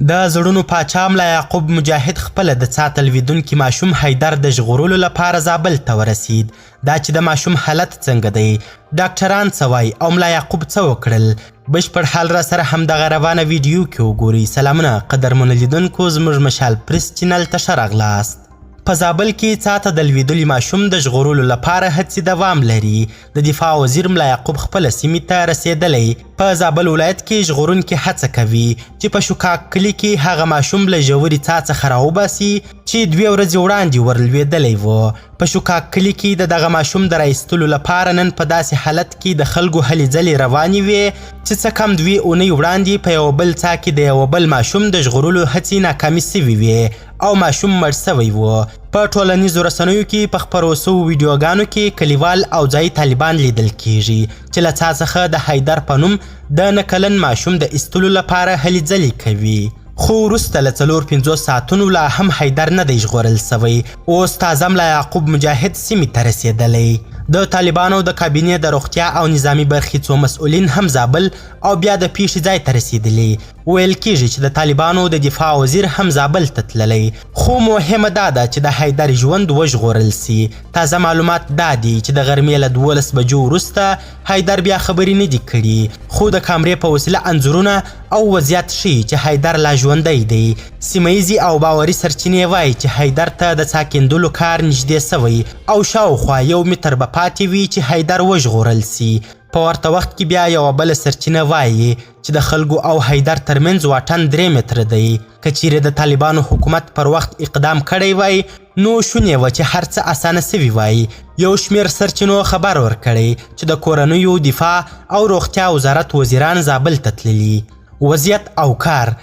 د زړونو پاچا ملا یعقوب مجاهد خپله د څا تلویدونکي ماشوم حیدر د ژغورلو لپاره زابل ته ورسید. دا چې د ماشوم حالت څنګه دی، ډاکټران څه وایي او ملا یعقوب څه وکړل، بشپړ حال را سره همدغه روانه ویډیو کې وګورئ. سلامونه قدرمنو لیدونکو، زموږ مشال پریس چینل ته ښه راغلاست. په زابل کې څا ته د لویدلي ماشوم د ژغورلو لپاره هڅې دوام لري. د دفاع وزیر ملا یعقوب خپله سیمې ته رسېدلی. په زابل ولایت کې ژغورونکي هڅه کوي چې په شوکاک کلي کې هغه ماشوم له ژورې څا څخه راوباسي چې 2 ورځې وړاندې ورلوېدلی و. په شوکاک کلي کې د دغه ماشوم د رایستلو لپاره نن په داسې حالت کې د خلکو هلې ځلې روانې وې چې څه کم 2 اونۍ وړاندې په یوه بل څا کې د یوه بل ماشوم د ژغورلو هڅې ناکامې سوي وې او ماشوم مړ سوی و. په ټولنیزو رسنیو کې په خپرو سوو ویډیوګانو کې کلیوال او ځایي طالبان لیدل کیږي چې له څا څخه د حیدر په نوم د 9 کلن ماشوم د ایستلو لپاره هلې ځلې کوي. خو وروسته له 4-5 ساعتونو لا هم حیدر نه دی ژغورل سوی. اوس تازه ملا یعقوب مجاهد سیمې ته رسېدلی. د طالبانو د کابینې د روغتیا او نظامی برخې څو مسؤلین هم زابل او بیا د پیښې ځای ته رسېدلي. ویل کیږي چې د طالبانو د دفاع وزیر هم زابل ته تللی. خو مهمه دا ده چې د حیدر ژوند وژغورل سي. تازه معلومات دا دي چې د غرمې له 12 بجو وروسته حیدر بیا خبرې نه دي کړي، خو د کامرې په وسیله انځورونه او وضعیت ښیي چې حیدر لا ژوندی دی. سیمه او باوري سرچینې وایي چې حیدر ته د څا کیندلو کار نږدې سوی او شاوخوا 1 متر به پاتې وي چې حیدر وژغورل سي. په ورته وخت کې بیا یوه بله سرچینه وایي چې د خلکو او حیدر ترمنځ واټن 3 متره دی. که چیرې د طالبانو حکومت پر وخت اقدام کړی وای نو شونې وه چې هر څه اسانه سوي وای. یو شمېر سرچینو خبر ورکړی چې د کورنیو دفاع او روغتیا وزارت وزیران زابل ته تللي. وضعیت او کار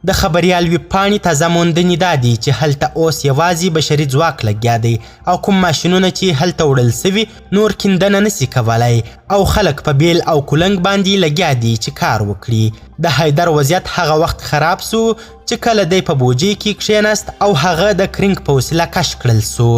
د خبریال ویب پاڼې تازه موندنې دا دي چې هلته اوس یوازې بشري ځواک لګیا دی او کوم ماشینونه چې هلته وړل سوي نور کیندنه نسي کولی او خلک په بیل او کولنګ باندې لګیا دي چې کار وکړي. د حیدر وضعیت هغه وخت خراب سو چې کله دی په بوجۍ کې کښېناست او هغه د کرینګ په وسیله کش کړل سو.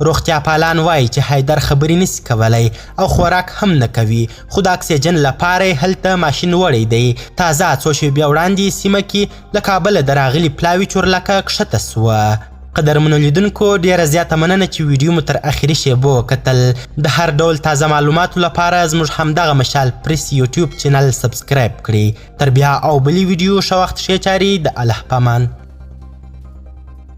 روغتیا پالان وایي چې حیدر خبرې نسي کولی او خوراک هم نه کوي، خو د اکسیجن لپاره یې هلته ماشین وړی دی. تازه څو شېبې وړاندې سیمه کې له کابله د راغلي پلاوي چورلکه کښته سوه. قدرمنو لیدونکو، ډیره زیاته مننه چې ویډیو مو تر اخري شیبو کتل. د هر ډول تازه معلوماتو لپاره زموږ همدغه مشال پریس یوټیوب چینل سبسکرایب کړئ. تر بیا او بلې ویډیو ښه وخت ښې چارې د الله په امان.